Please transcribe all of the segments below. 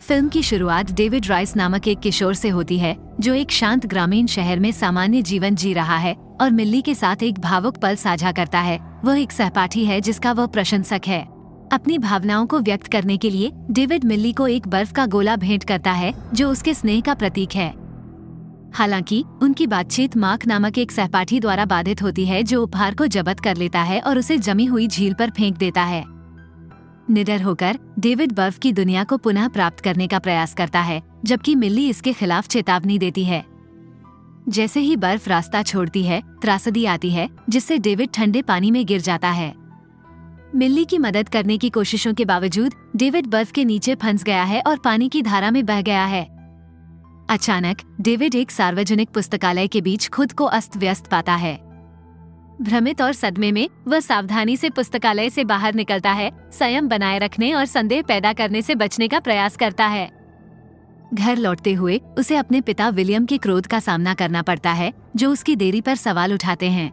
Film की शुरुआत David rice नामक एक किशोर से होती है जो एक शांत ग्रामीण शहर में सामान्य जीवन जी रहा है और मिल्ली के साथ एक भावुक पल साझा करता है। वह एक सहपाठी है जिसका वह प्रशंसक है। अपनी भावनाओं को व्यक्त करने के लिए डेविड मिल्ली को एक बर्फ का गोला भेंट करता है जो उसके स्नेह का प्रतीक है। हालांकि उनकी बातचीत मार्क नामक एक सहपाठी द्वारा बाधित होती है जो उपहार को जब्त कर लेता है और उसे जमी हुई झील पर फेंक देता है। निडर होकर डेविड बर्फ की दुनिया को पुनः प्राप्त करने का प्रयास करता है, जबकि मिल्ली इसके खिलाफ चेतावनी देती है। जैसे ही बर्फ रास्ता छोड़ती है, त्रासदी आती है जिससे डेविड ठंडे पानी में गिर जाता है। मिल्ली की मदद करने की कोशिशों के बावजूद डेविड बर्फ के नीचे फंस गया है और पानी की धारा में बह गया है। अचानक डेविड एक सार्वजनिक पुस्तकालय के बीच खुद को अस्त व्यस्त पाता है। भ्रमित और सदमे में वह सावधानी से पुस्तकालय से बाहर निकलता है, संयम बनाए रखने और संदेह पैदा करने से बचने का प्रयास करता है। घर लौटते हुए उसे अपने पिता विलियम के क्रोध का सामना करना पड़ता है जो उसकी देरी पर सवाल उठाते हैं।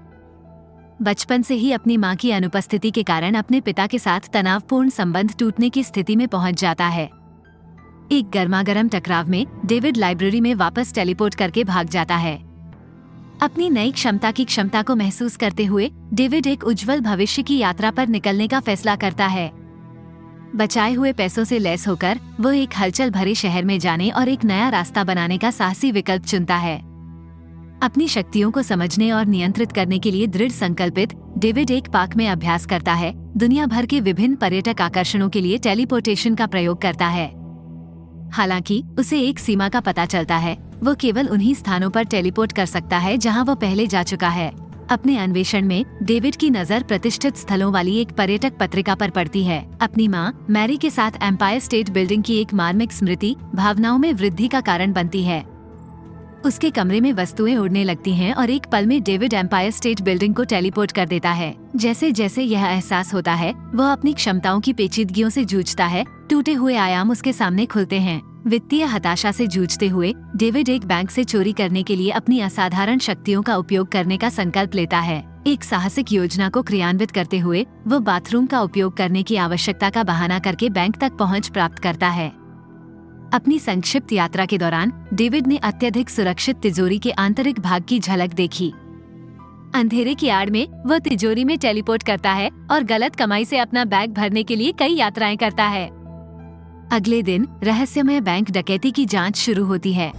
बचपन से ही अपनी मां की अनुपस्थिति के कारण अपने पिता के साथ तनावपूर्ण संबंध टूटने की स्थिति में पहुंच जाता है। एक गर्मागर्म टकराव में डेविड लाइब्रेरी में वापस टेलीपोर्ट करके भाग जाता है। अपनी नई क्षमता को महसूस करते हुए डेविड एक उज्जवल भविष्य की यात्रा पर निकलने का फैसला करता है। बचाए हुए पैसों से लैस होकर वह एक हलचल भरे शहर में जाने और एक नया रास्ता बनाने का साहसी विकल्प चुनता है। अपनी शक्तियों को समझने और नियंत्रित करने के लिए दृढ़ संकल्पित डेविड एक पार्क में अभ्यास करता है, दुनिया भर के विभिन्न पर्यटक आकर्षणों के लिए टेलीपोर्टेशन का प्रयोग करता है। हालांकि उसे एक सीमा का पता चलता है, वो केवल उन्हीं स्थानों पर टेलीपोर्ट कर सकता है जहां वो पहले जा चुका है। अपने अन्वेषण में डेविड की नजर प्रतिष्ठित स्थलों वाली एक पर्यटक पत्रिका पर पड़ती है। अपनी मां मैरी के साथ एम्पायर स्टेट बिल्डिंग की एक मार्मिक स्मृति भावनाओं में वृद्धि का कारण बनती है। उसके कमरे में वस्तुएं उड़ने लगती हैं और एक पल में डेविड एम्पायर स्टेट बिल्डिंग को टेलीपोर्ट कर देता है। जैसे जैसे यह एहसास होता है वह अपनी क्षमताओं की पेचीदगियों से जूझता है, टूटे हुए आयाम उसके सामने खुलते हैं। वित्तीय हताशा से जूझते हुए डेविड एक बैंक से चोरी करने के लिए अपनी असाधारण शक्तियों का उपयोग करने का संकल्प लेता है। एक साहसिक योजना को क्रियान्वित करते हुए वो बाथरूम का उपयोग करने की आवश्यकता का बहाना करके बैंक तक पहुंच प्राप्त करता है। अपनी संक्षिप्त यात्रा के दौरान डेविड ने अत्यधिक सुरक्षित तिजोरी के आंतरिक भाग की झलक देखी। अंधेरे की आड़ में वह तिजोरी में टेलीपोर्ट करता है और गलत कमाई से अपना बैग भरने के लिए कई यात्राएं करता है। अगले दिन रहस्यमय बैंक डकैती की जांच शुरू होती है।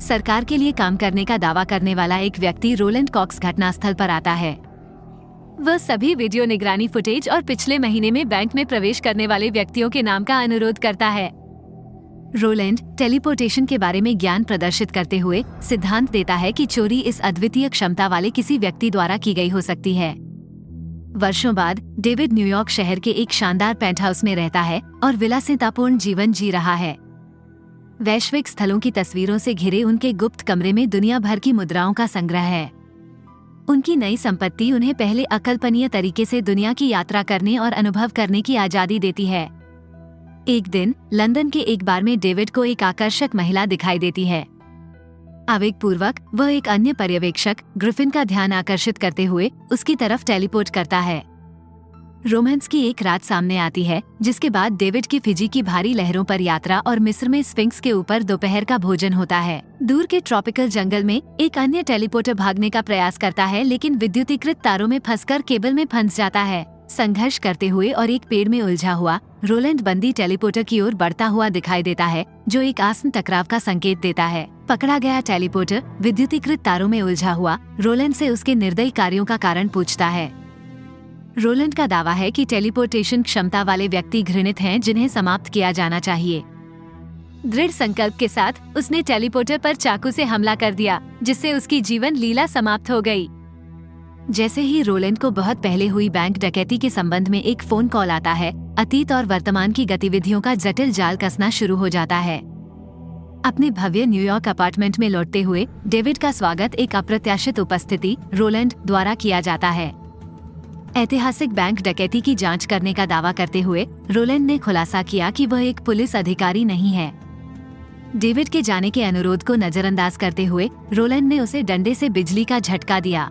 सरकार के लिए काम करने का दावा करने वाला एक व्यक्ति रोलैंड कॉक्स घटनास्थल पर आता है। वह सभी वीडियो निगरानी फुटेज और पिछले महीने में बैंक में प्रवेश करने वाले व्यक्तियों के नाम का अनुरोध करता है। रोलैंड टेलीपोर्टेशन के बारे में ज्ञान प्रदर्शित करते हुए सिद्धांत देता है कि चोरी इस अद्वितीय क्षमता वाले किसी व्यक्ति द्वारा की गई हो सकती है। वर्षों बाद डेविड न्यूयॉर्क शहर के एक शानदार पेंटहाउस में रहता है और विलासितापूर्ण जीवन जी रहा है। वैश्विक स्थलों की तस्वीरों से घिरे उनके गुप्त कमरे में दुनिया भर की मुद्राओं का संग्रह है। उनकी नई संपत्ति उन्हें पहले अकल्पनीय तरीके से दुनिया की यात्रा करने और अनुभव करने की आजादी देती है। एक दिन लंदन के एक बार में डेविड को एक आकर्षक महिला दिखाई देती है। आवेगपूर्वक वह एक अन्य पर्यवेक्षक ग्रिफिन का ध्यान आकर्षित करते हुए उसकी तरफ टेलीपोर्ट करता है। रोमांस की एक रात सामने आती है जिसके बाद डेविड की फिजी की भारी लहरों पर यात्रा और मिस्र में स्फिंक्स के ऊपर दोपहर का भोजन होता है। दूर के ट्रॉपिकल जंगल में एक अन्य टेलीपोर्टर भागने का प्रयास करता है लेकिन विद्युतीकृत तारों में फंसकर केबल में फंस जाता है। संघर्ष करते हुए और एक पेड़ में उलझा हुआ रोलैंड बंदी टेलीपोर्टर की ओर बढ़ता हुआ दिखाई देता है जो एक आसन टकराव का संकेत देता है। पकड़ा गया टेलीपोर्टर विद्युतीकृत तारों में उलझा हुआ रोलैंड से उसके निर्दयी कार्यों का कारण पूछता है। रोलैंड का दावा है कि टेलीपोर्टेशन क्षमता वाले व्यक्ति घृणित हैं जिन्हें समाप्त किया जाना चाहिए। दृढ़ संकल्प के साथ उसने टेलीपोर्टर पर चाकू से हमला कर दिया जिससे उसकी जीवन लीला समाप्त हो गई। जैसे ही रोलैंड को बहुत पहले हुई बैंक डकैती के संबंध में एक फोन कॉल आता है, अतीत और वर्तमान की गतिविधियों का जटिल जाल कसना शुरू हो जाता है। अपने भव्य न्यूयॉर्क अपार्टमेंट में लौटते हुए डेविड का स्वागत एक अप्रत्याशित उपस्थिति रोलैंड द्वारा किया जाता है। ऐतिहासिक बैंक डकैती की जांच करने का दावा करते हुए रोलैंड ने खुलासा किया कि वह एक पुलिस अधिकारी नहीं है। डेविड के जाने के अनुरोध को नजरअंदाज करते हुए रोलैंड ने उसे डंडे से बिजली का झटका दिया।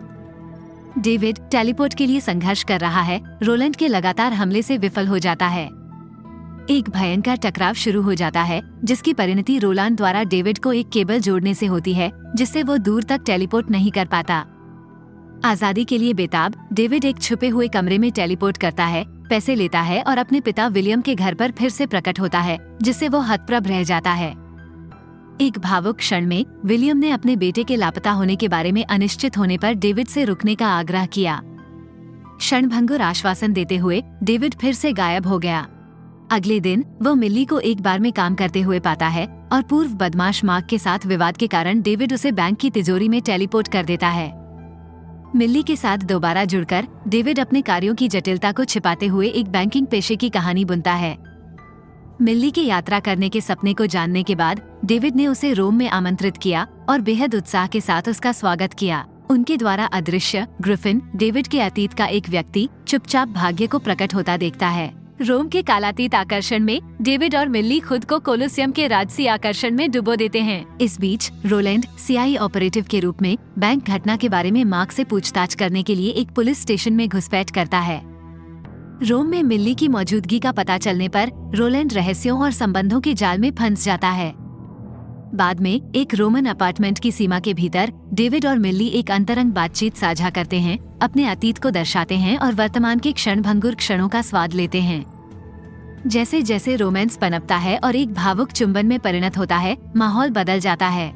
डेविड टेलीपोर्ट के लिए संघर्ष कर रहा है, रोलैंड के लगातार हमले से विफल हो जाता है। एक भयंकर टकराव शुरू हो जाता है, जिसकी परिणति रोलांड द्वारा डेविड को एक केबल जोड़ने से होती है, जिससे वो दूर तक टेलीपोर्ट नहीं कर पाता। आजादी के लिए बेताब डेविड एक छुपे हुए कमरे में टेलीपोर्ट करता है, पैसे लेता है और अपने पिता विलियम के घर पर फिर से प्रकट होता है, जिससे वो हतप्रभ रह जाता है। एक भावुक क्षण में विलियम ने अपने बेटे के लापता होने के बारे में अनिश्चित होने पर डेविड से रुकने का आग्रह किया। क्षणभंगुर आश्वासन देते हुए डेविड फिर से गायब हो गया। अगले दिन वो मिल्ली को एक बार में काम करते हुए पाता है और पूर्व बदमाश मार्क के साथ विवाद के कारण डेविड उसे बैंक की तिजोरी में टेलीपोर्ट कर देता है। मिल्ली के साथ दोबारा जुड़कर डेविड अपने कार्यों की जटिलता को छिपाते हुए एक बैंकिंग पेशे की कहानी बुनता है। मिल्ली की यात्रा करने के सपने को जानने के बाद डेविड ने उसे रोम में आमंत्रित किया और बेहद उत्साह के साथ उसका स्वागत किया। उनके द्वारा अदृश्य ग्रिफिन डेविड के अतीत का एक व्यक्ति चुपचाप भाग्य को प्रकट होता देखता है। रोम के कालातीत आकर्षण में डेविड और मिल्ली खुद को कोलोसियम के राजसी आकर्षण में डुबो देते हैं। इस बीच रोलैंड सीआई ऑपरेटिव के रूप में बैंक घटना के बारे में मार्क से पूछताछ करने के लिए एक पुलिस स्टेशन में घुसपैठ करता है। रोम में मिल्ली की मौजूदगी का पता चलने पर रोलैंड रहस्यों और संबंधों के जाल में फंस जाता है। बाद में एक रोमन अपार्टमेंट की सीमा के भीतर डेविड और मिल्ली एक अंतरंग बातचीत साझा करते हैं, अपने अतीत को दर्शाते हैं और वर्तमान के क्षणभंगुर क्षणों का स्वाद लेते हैं। जैसे जैसे रोमांस पनपता है और एक भावुक चुंबन में परिणत होता है, माहौल बदल जाता है।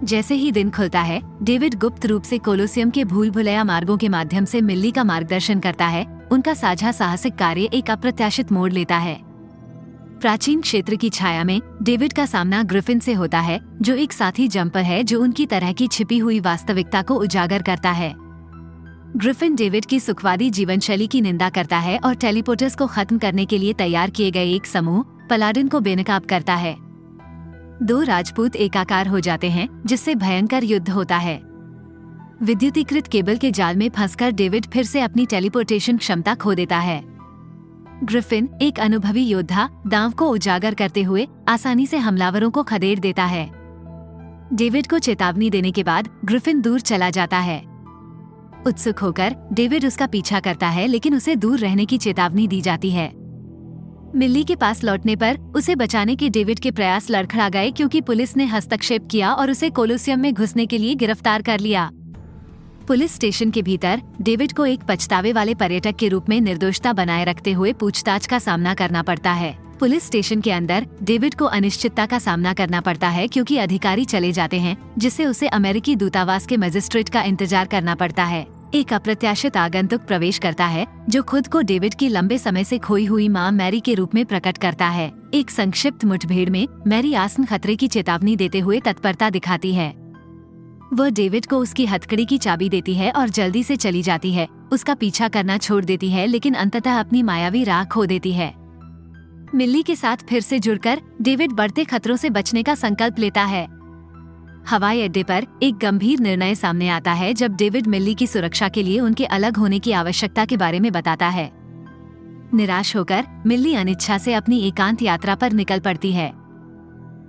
जैसे ही दिन खुलता है, डेविड गुप्त रूप से कोलोसियम के भूल भुलैया मार्गों के माध्यम से मिल्ली का मार्गदर्शन करता है। उनका साझा साहसिक कार्य एक अप्रत्याशित मोड़ लेता है। प्राचीन क्षेत्र की छाया में डेविड का सामना ग्रिफिन से होता है, जो एक साथी जंपर है जो उनकी तरह की छिपी हुई वास्तविकता को उजागर करता है। ग्रिफिन डेविड की सुखवादी जीवन शैली की निंदा करता है और टेलीपोर्टर्स को खत्म करने के लिए तैयार किए गए एक समूह पलाडिन को बेनकाब करता है। दो राजपूत एकाकार हो जाते हैं, जिससे भयंकर युद्ध होता है। विद्युतीकृत केबल के जाल में फंसकर डेविड फिर से अपनी टेलीपोर्टेशन क्षमता खो देता है। ग्रिफिन एक अनुभवी योद्धा दांव को उजागर करते हुए आसानी से हमलावरों को खदेड़ देता है। डेविड को चेतावनी देने के बाद ग्रिफिन दूर चला जाता है। उत्सुक होकर डेविड उसका पीछा करता है, लेकिन उसे दूर रहने की चेतावनी दी जाती है। मिल्ली के पास लौटने पर उसे बचाने के डेविड के प्रयास लड़खड़ा गए, क्योंकि पुलिस ने हस्तक्षेप किया और उसे कोलोसियम में घुसने के लिए गिरफ्तार कर लिया। पुलिस स्टेशन के भीतर डेविड को एक पछतावे वाले पर्यटक के रूप में निर्दोषता बनाए रखते हुए पूछताछ का सामना करना पड़ता है। पुलिस स्टेशन के अंदर डेविड को अनिश्चितता का सामना करना पड़ता है, क्योंकि अधिकारी चले जाते हैं, जिससे उसे अमेरिकी दूतावास के मजिस्ट्रेट का इंतजार करना पड़ता है। एक अप्रत्याशित आगंतुक प्रवेश करता है, जो खुद को डेविड की लंबे समय से खोई हुई मां मैरी के रूप में प्रकट करता है। एक संक्षिप्त मुठभेड़ में मैरी आसन खतरे की चेतावनी देते हुए तत्परता दिखाती है। वह डेविड को उसकी हथकड़ी की चाबी देती है और जल्दी से चली जाती है। उसका पीछा करना छोड़ देती है, लेकिन अंततः अपनी मायावी राह खो देती है। मिल्ली के साथ फिर से जुड़कर डेविड बढ़ते खतरों से बचने का संकल्प लेता है। हवाई अड्डे पर एक गंभीर निर्णय सामने आता है, जब डेविड मिल्ली की सुरक्षा के लिए उनके अलग होने की आवश्यकता के बारे में बताता है। निराश होकर मिल्ली अनिच्छा से अपनी एकांत यात्रा पर निकल पड़ती है।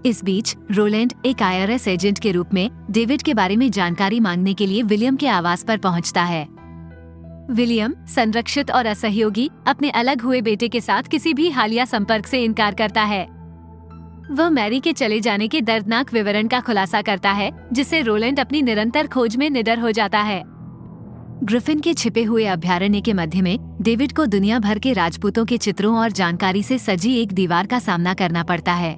इस बीच रोलैंड एक IRS एजेंट के रूप में डेविड के बारे में जानकारी मांगने के लिए विलियम के आवास पर पहुंचता है। विलियम, संरक्षित और असहयोगी, अपने अलग हुए बेटे के साथ किसी भी हालिया संपर्क से इनकार करता है। वह मैरी के चले जाने के दर्दनाक विवरण का खुलासा करता है, जिससे रोलैंड अपनी निरंतर खोज में निडर हो जाता है। ग्रिफिन के छिपे हुए अभयारण्य के मध्य में डेविड को दुनिया भर के राजपूतों के चित्रों और जानकारी से सजी एक दीवार का सामना करना पड़ता है।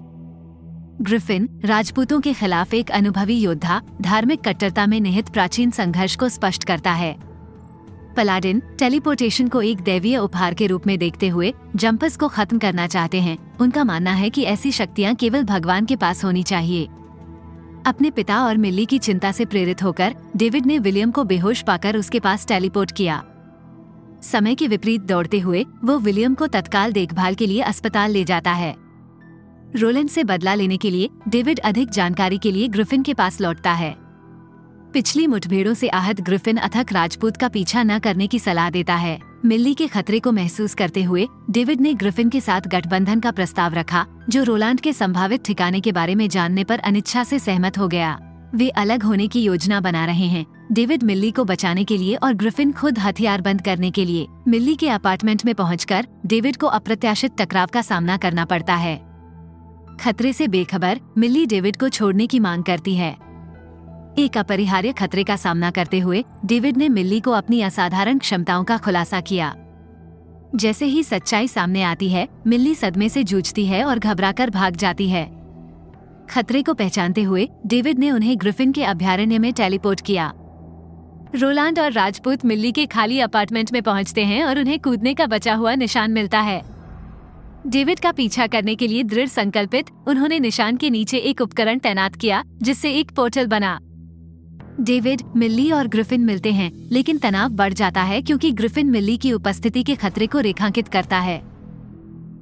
ग्रिफिन राजपूतों के खिलाफ एक अनुभवी योद्धा धार्मिक कट्टरता में निहित प्राचीन संघर्ष को स्पष्ट करता है। पलाडिन टेलीपोर्टेशन को एक दैवीय उपहार के रूप में देखते हुए जंपर्स को खत्म करना चाहते हैं। उनका मानना है कि ऐसी शक्तियां केवल भगवान के पास होनी चाहिए। अपने पिता और मिल्ली की चिंता से प्रेरित होकर डेविड ने विलियम को बेहोश पाकर उसके पास टेलीपोर्ट किया। समय के विपरीत दौड़ते हुए वो विलियम को तत्काल देखभाल के लिए अस्पताल ले जाता है। रोलैंड से बदला लेने के लिए डेविड अधिक जानकारी के लिए ग्रिफिन के पास लौटता है। पिछली मुठभेड़ों से आहत ग्रिफिन अथक राजपूत का पीछा न करने की सलाह देता है। मिल्ली के खतरे को महसूस करते हुए डेविड ने ग्रिफिन के साथ गठबंधन का प्रस्ताव रखा, जो रोलैंड के संभावित ठिकाने के बारे में जानने पर अनिच्छा से सहमत हो गया। वे अलग होने की योजना बना रहे हैं, डेविड मिल्ली को बचाने के लिए और ग्रिफिन खुद हथियार बंद करने के लिए। मिल्ली के अपार्टमेंट में पहुंचकर डेविड को अप्रत्याशित टकराव का सामना करना पड़ता है। खतरे से बेखबर मिल्ली डेविड को छोड़ने की मांग करती है। एक अपरिहार्य खतरे का सामना करते हुए डेविड ने मिल्ली को अपनी असाधारण क्षमताओं का खुलासा किया। जैसे ही सच्चाई सामने आती है, मिल्ली सदमे से जूझती है और घबराकर भाग जाती है। खतरे को पहचानते हुए डेविड ने उन्हें ग्रिफिन के अभयारण्य में टेलीपोर्ट किया। रोलांड और राजपूत मिल्ली के खाली अपार्टमेंट में पहुंचते हैं और उन्हें कूदने का बचा हुआ निशान मिलता है। डेविड का पीछा करने के लिए दृढ़ संकल्पित, उन्होंने निशान के नीचे एक उपकरण तैनात किया जिससे एक पोर्टल बना। डेविड, मिल्ली और ग्रिफिन मिलते हैं, लेकिन तनाव बढ़ जाता है क्योंकि ग्रिफिन मिल्ली की उपस्थिति के खतरे को रेखांकित करता है।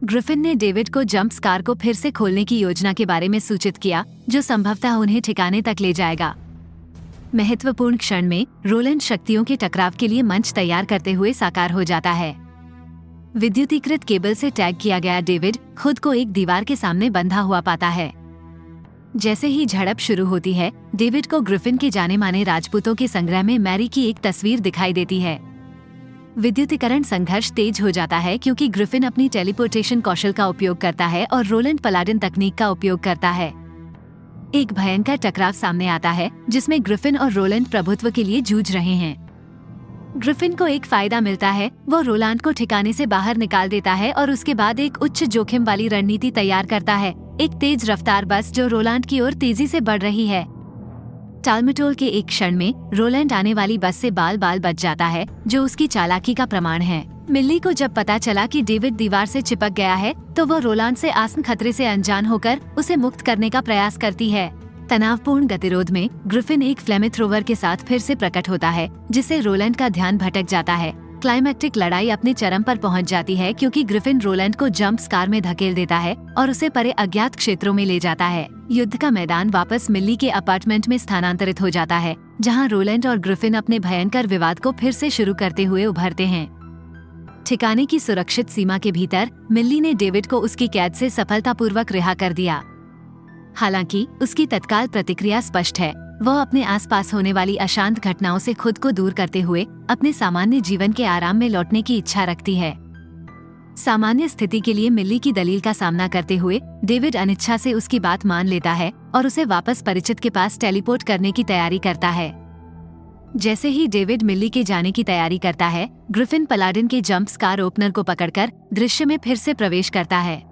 ग्रिफिन ने डेविड को जंप स्कार को फिर से खोलने की योजना के बारे में सूचित किया, जो संभवतः उन्हें ठिकाने तक ले जाएगा। महत्वपूर्ण क्षण में रोलैंड शक्तियों के टकराव के लिए मंच तैयार करते हुए साकार हो जाता है। विद्युतीकृत केबल से टैग किया गया डेविड खुद को एक दीवार के सामने बंधा हुआ पाता है। जैसे ही झड़प शुरू होती है, डेविड को ग्रिफिन के जाने माने राजपूतों के संग्रह में मैरी की एक तस्वीर दिखाई देती है। विद्युतीकरण संघर्ष तेज हो जाता है क्योंकि ग्रिफिन अपनी टेलीपोर्टेशन कौशल का उपयोग करता है और रोलैंड पलाडिन तकनीक का उपयोग करता है। एक भयंकर टकराव सामने आता है जिसमें ग्रिफिन और रोलैंड प्रभुत्व के लिए जूझ रहे हैं। ग्रिफिन को एक फायदा मिलता है, वो रोलांड को ठिकाने से बाहर निकाल देता है और उसके बाद एक उच्च जोखिम वाली रणनीति तैयार करता है, एक तेज रफ्तार बस जो रोलांड की ओर तेजी से बढ़ रही है। टालमटोल के एक क्षण में रोलैंड आने वाली बस से बाल बाल बच जाता है, जो उसकी चालाकी का प्रमाण है। मिल्ली को जब पता चला कि डेविड दीवार से चिपक गया है, तो वो रोलांड से आसन खतरे से अनजान होकर उसे मुक्त करने का प्रयास करती है। तनावपूर्ण गतिरोध में ग्रिफिन एक फ्लेमेथ्रोवर के साथ फिर से प्रकट होता है, जिससे रोलैंड का ध्यान भटक जाता है। क्लाइमैक्टिक लड़ाई अपने चरम पर पहुंच जाती है क्योंकि ग्रिफिन रोलैंड को जंप स्कार में धकेल देता है और उसे परे अज्ञात क्षेत्रों में ले जाता है। युद्ध का मैदान वापस मिल्ली के अपार्टमेंट में स्थानांतरित हो जाता है, जहां रोलैंड और ग्रिफिन अपने भयंकर विवाद को फिर से शुरू करते हुए उभरते हैं। ठिकाने की सुरक्षित सीमा के भीतर मिल्ली ने डेविड को उसकी कैद से सफलतापूर्वक रिहा कर दिया। हालांकि उसकी तत्काल प्रतिक्रिया स्पष्ट है, वह अपने आसपास होने वाली अशांत घटनाओं से खुद को दूर करते हुए अपने सामान्य जीवन के आराम में लौटने की इच्छा रखती है। सामान्य स्थिति के लिए मिल्ली की दलील का सामना करते हुए डेविड अनिच्छा से उसकी बात मान लेता है और उसे वापस परिचित के पास टेलीपोर्ट करने की तैयारी करता है। जैसे ही डेविड मिल्ली के जाने की तैयारी करता है, ग्रिफिन पलाडिन के जंप स्कार ओपनर को पकड़कर दृश्य में फिर से प्रवेश करता है।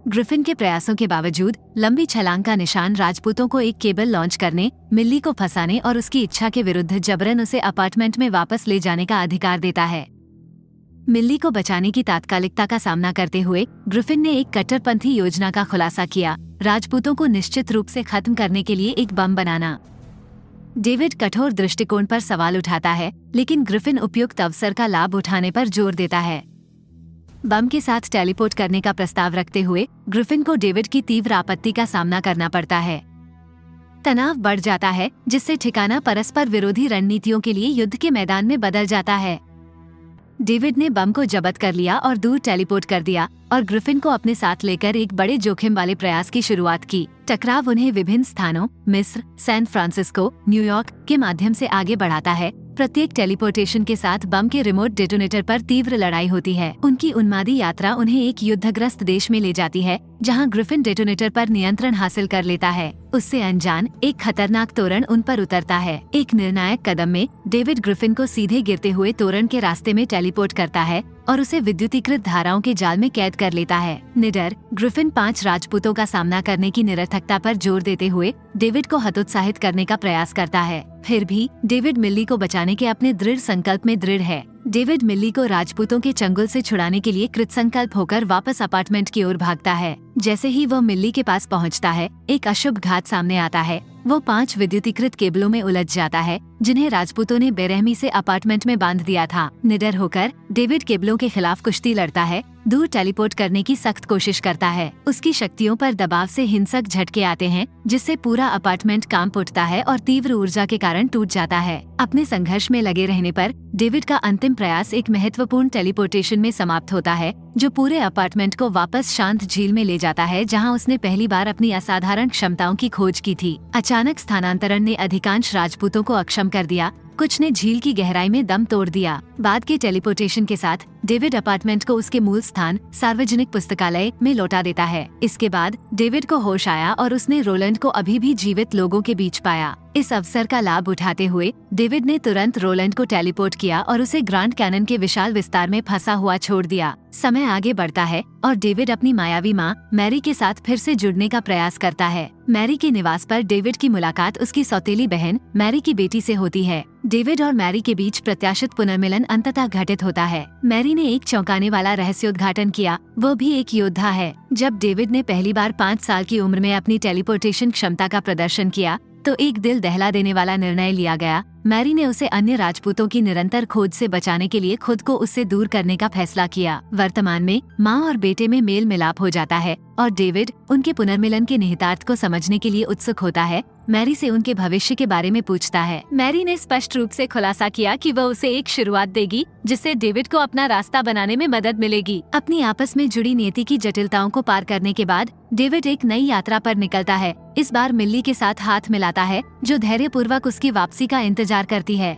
ग्रिफिन के प्रयासों के बावजूद लंबी छलांग का निशान राजपूतों को एक केबल लॉन्च करने, मिल्ली को फंसाने और उसकी इच्छा के विरुद्ध जबरन उसे अपार्टमेंट में वापस ले जाने का अधिकार देता है। मिल्ली को बचाने की तात्कालिकता का सामना करते हुए ग्रिफिन ने एक कट्टरपंथी योजना का खुलासा किया, राजपूतों को निश्चित रूप से खत्म करने के लिए एक बम बनाना। डेविड कठोर दृष्टिकोण पर सवाल उठाता है, लेकिन ग्रिफिन उपयुक्त अवसर का लाभ उठाने पर जोर देता है। बम के साथ टेलीपोर्ट करने का प्रस्ताव रखते हुए ग्रिफिन को डेविड की तीव्र आपत्ति का सामना करना पड़ता है। तनाव बढ़ जाता है, जिससे ठिकाना परस्पर विरोधी रणनीतियों के लिए युद्ध के मैदान में बदल जाता है। डेविड ने बम को जब्त कर लिया और दूर टेलीपोर्ट कर दिया और ग्रिफिन को अपने साथ लेकर एक बड़े जोखिम वाले प्रयास की शुरुआत की। टकराव उन्हें विभिन्न स्थानों, मिस्र, सैन फ्रांसिस्को, न्यूयॉर्क के माध्यम से आगे बढ़ाता है। प्रत्येक टेलीपोर्टेशन के साथ बम के रिमोट डेटोनेटर पर तीव्र लड़ाई होती है। उनकी उन्मादी यात्रा उन्हें एक युद्धग्रस्त देश में ले जाती है, जहां ग्रिफिन डेटोनेटर पर नियंत्रण हासिल कर लेता है। उससे अनजान एक खतरनाक तोरण उन पर उतरता है। एक निर्णायक कदम में डेविड ग्रिफिन को सीधे गिरते हुए तोरण के रास्ते में टेलीपोर्ट करता है और उसे विद्युतीकृत धाराओं के जाल में कैद कर लेता है। निडर ग्रिफिन 5 राजपूतों का सामना करने की निरर्थकता पर जोर देते हुए डेविड को हतोत्साहित करने का प्रयास करता है। फिर भी डेविड मिल्ली को बचाने के अपने दृढ़ संकल्प में दृढ़ है। डेविड मिल्ली को राजपूतों के चंगुल से छुड़ाने के लिए कृतसंकल्प होकर वापस अपार्टमेंट की ओर भागता है। जैसे ही वह मिल्ली के पास पहुंचता है, एक अशुभ घात सामने आता है। वो 5 विद्युतीकृत केबलों में उलझ जाता है, जिन्हें राजपूतों ने बेरहमी से अपार्टमेंट में बांध दिया था। निडर होकर डेविड केबलों के खिलाफ कुश्ती लड़ता है, दूर टेलीपोर्ट करने की सख्त कोशिश करता है। उसकी शक्तियों पर दबाव से हिंसक झटके आते हैं, जिससे पूरा अपार्टमेंट कांप उठता है और तीव्र ऊर्जा के कारण टूट जाता है। अपने संघर्ष में लगे रहने पर डेविड का अंतिम प्रयास एक महत्वपूर्ण टेलीपोर्टेशन में समाप्त होता है, जो पूरे अपार्टमेंट को वापस शांत झील में ले जाता है, जहां उसने पहली बार अपनी असाधारण क्षमताओं की खोज की थी। अचानक स्थानांतरण ने अधिकांश राजपूतों को अक्षम कर दिया, कुछ ने झील की गहराई में दम तोड़ दिया। बाद के टेलीपोर्टेशन के साथ डेविड अपार्टमेंट को उसके मूल स्थान सार्वजनिक पुस्तकालय में लौटा देता है। इसके बाद डेविड को होश आया और उसने रोलैंड को अभी भी जीवित लोगों के बीच पाया। इस अवसर का लाभ उठाते हुए डेविड ने तुरंत रोलैंड को टेलीपोर्ट किया और उसे ग्रांड कैनन के विशाल विस्तार में फंसा हुआ छोड़ दिया। समय आगे बढ़ता है और डेविड अपनी मायावी माँ मैरी के साथ फिर से जुड़ने का प्रयास करता है। मैरी के निवास पर डेविड की मुलाकात उसकी सौतेली बहन मैरी की बेटी से होती है। डेविड और मैरी के बीच प्रत्याशित पुनर्मिलन अंततः घटित होता है। मैरी ने एक चौंकाने वाला रहस्योद्घाटन किया, वो भी एक योद्धा है। जब डेविड ने पहली बार 5 साल की उम्र में अपनी टेलीपोर्टेशन क्षमता का प्रदर्शन किया तो एक दिल दहला देने वाला निर्णय लिया गया। मैरी ने उसे अन्य राजपूतों की निरंतर खोज से बचाने के लिए खुद को उससे दूर करने का फैसला किया। वर्तमान में माँ और बेटे में मेल मिलाप हो जाता है और डेविड उनके पुनर्मिलन के निहितार्थ को समझने के लिए उत्सुक होता है। मैरी से उनके भविष्य के बारे में पूछता है। मैरी ने स्पष्ट रूप से खुलासा किया कि वह उसे एक शुरुआत देगी जिससे डेविड को अपना रास्ता बनाने में मदद मिलेगी। अपनी आपस में जुड़ी नियति की जटिलताओं को पार करने के बाद डेविड एक नई यात्रा पर निकलता है। इस बार मिल्ली के साथ हाथ मिलाता है, जो धैर्यपूर्वक उसकी वापसी का इंतजार करती है।